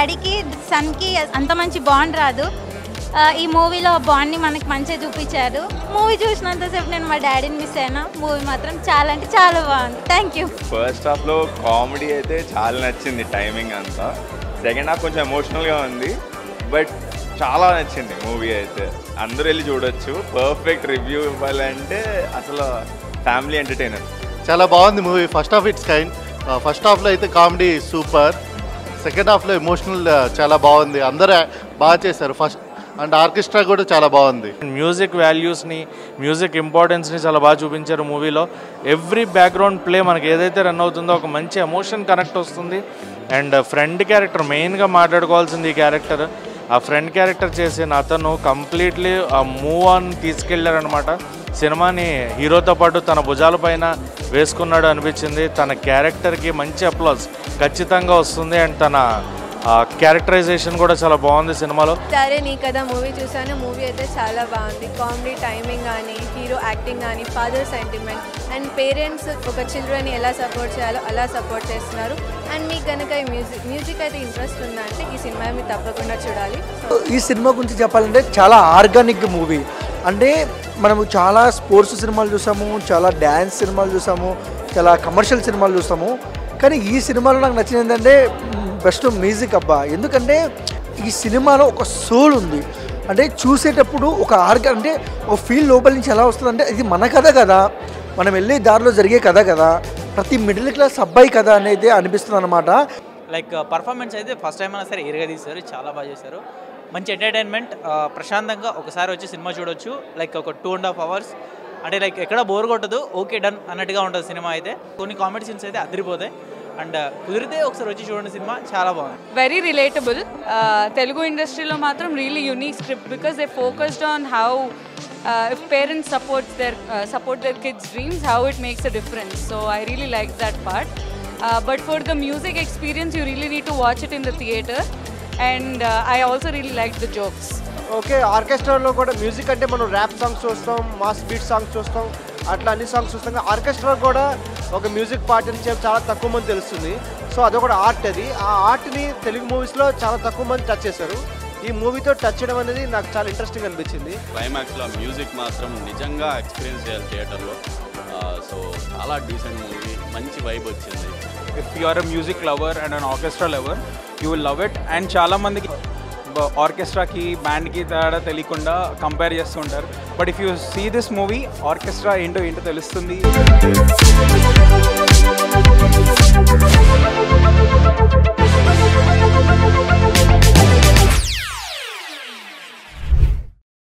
డాడీకి సన్కి అంత మంచి బాండ్ రాదు. ఈ మూవీలో బాండ్ని మనకి మంచిగా చూపించారు. మూవీ చూసినంతసేపు నేను మా డాడీని మిస్ అయినా. మూవీ మాత్రం చాలా అంటే చాలా బాగుంది. Thank you. ఫస్ట్ హాఫ్లో కామెడీ అయితే చాలా నచ్చింది, టైమింగ్ అంతా. సెకండ్ హాఫ్ కొంచెం ఎమోషనల్గా ఉంది, బట్ చాలా నచ్చింది మూవీ అయితే. అందరూ వెళ్ళి చూడొచ్చు. పర్ఫెక్ట్ రివ్యూ ఇవ్వాలంటే అసలు ఫ్యామిలీ ఎంటర్టైనర్. చాలా బాగుంది movie. First half it's kind. First హాఫ్లో అయితే కామెడీ సూపర్, సెకండ్ హాఫ్లో ఎమోషనల్ చాలా బాగుంది. అందరూ బాగా చేశారు. ఫస్ట్ అండ్ ఆర్కెస్ట్రా కూడా చాలా బాగుంది. మ్యూజిక్ వాల్యూస్ని, మ్యూజిక్ ఇంపార్టెన్స్ని చాలా బాగా చూపించారు మూవీలో. ఎవ్రీ బ్యాక్గ్రౌండ్ ప్లే మనకి ఏదైతే రన్ అవుతుందో ఒక మంచి ఎమోషన్ కనెక్ట్ వస్తుంది. అండ్ ఫ్రెండ్ క్యారెక్టర్ మెయిన్గా మాట్లాడుకోవాల్సింది. ఈ క్యారెక్టర్, ఆ ఫ్రెండ్ క్యారెక్టర్ చేసిన అతను కంప్లీట్లీ ఆ మూవ్ ఆన్ తీసుకెళ్లారనమాట. సినిమాని హీరోతో పాటు తన భుజాలపైన వేసుకున్నాడు అనిపించింది. తన క్యారెక్టర్కి మంచి అప్లాజ్ ఖచ్చితంగా వస్తుంది. అండ్ తన క్యారెక్టరైజేషన్ కూడా చాలా బాగుంది సినిమాలో. సరే నీ కదా మూవీ చూసాను. మూవీ అయితే చాలా బాగుంది. కామెడీ, టైమింగ్ కానీ, హీరో యాక్టింగ్ కానీ, ఫాదర్ సెంటిమెంట్ అండ్ పేరెంట్స్ ఒక చిల్డ్రన్ని ఎలా సపోర్ట్ చేయాలో అలా సపోర్ట్ చేస్తున్నారు. అండ్ మీకు కనుక ఈ మ్యూజిక్ అయితే ఇంట్రెస్ట్ ఉందంటే ఈ సినిమా మీరు తప్పకుండా చూడాలి. ఈ సినిమా గురించి చెప్పాలంటే చాలా ఆర్గానిక్ మూవీ. అంటే మనము చాలా స్పోర్ట్స్ సినిమాలు చూసాము, చాలా డ్యాన్స్ సినిమాలు చూసాము, చాలా కమర్షియల్ సినిమాలు చూసాము. కానీ ఈ సినిమాలో నాకు నచ్చింది ఏంటంటే బెస్ట్ మ్యూజిక్ అబ్బా. ఎందుకంటే ఈ సినిమాలో ఒక సోల్ ఉంది. అంటే చూసేటప్పుడు ఒక అంటే ఒక ఫీల్ లోపల నుంచి ఎలా వస్తుందంటే ఇది మన కథ కదా, మనం వెళ్ళే దారిలో జరిగే కథ కదా, ప్రతి మిడిల్ క్లాస్ అబ్బాయి కథ అనేది అనిపిస్తుంది అనమాట. లైక్ పర్ఫార్మెన్స్ అయితే ఫస్ట్ టైం అయినా సరే ఎరగా తీశారు, చాలా బాగా చేశారు. మంచి ఎంటర్టైన్మెంట్, ప్రశాంతంగా ఒకసారి వచ్చి సినిమా చూడొచ్చు. లైక్ ఒక 2.5 hours అంటే లైక్ ఎక్కడ బోర్ కొట్టదు, ఓకే డన్ అన్నట్టుగా ఉంటుంది సినిమా అయితే. కొన్ని కామెడీ సీన్స్ అయితే అదిరిపోతాయి. అండ్ కుదిరితే ఒకసారి వచ్చి చూడండి, సినిమా చాలా బాగుంది. Very relatable. తెలుగు ఇండస్ట్రీలో మాత్రం really unique script because they focused on how if parents support their kids' dreams, how it makes a difference. So I really like that part. But for the music experience, you really need to watch it in the theater. And I also really liked the jokes. Okay, ఆర్కెస్ట్రాలో కూడా music అంటే మనం rap songs చూస్తాం, mass beat songs చూస్తాం, అట్లా అన్ని songs చూస్తాం. Orchestra కూడా ఒక మ్యూజిక్ పార్ట్ అని చెప్పి చాలా తక్కువ మంది తెలుస్తుంది. సో అదొక ఆర్ట్. అది ఆ ఆర్ట్ని తెలుగు మూవీస్లో చాలా తక్కువ మంది టచ్ చేశారు. ఈ మూవీతో టచ్ చేయడం అనేది నాకు చాలా ఇంట్రెస్టింగ్ అనిపించింది. క్లైమాక్స్లో మ్యూజిక్ మాత్రం నిజంగా ఎక్స్పీరియన్స్ చేయాలి థియేటర్లో. సో చాలా డీసెంట్ మూవీ, మంచి వైబ్ వచ్చింది. If you are a music lover and an orchestra lover, you will love it. And చాలామందికి ఆర్కెస్ట్రాకి బ్యాండ్కి తేడా తెలియకుండా కంపేర్ చేస్తూ ఉంటారు. But if you see this movie, orchestra ఏంటో తెలుస్తుంది.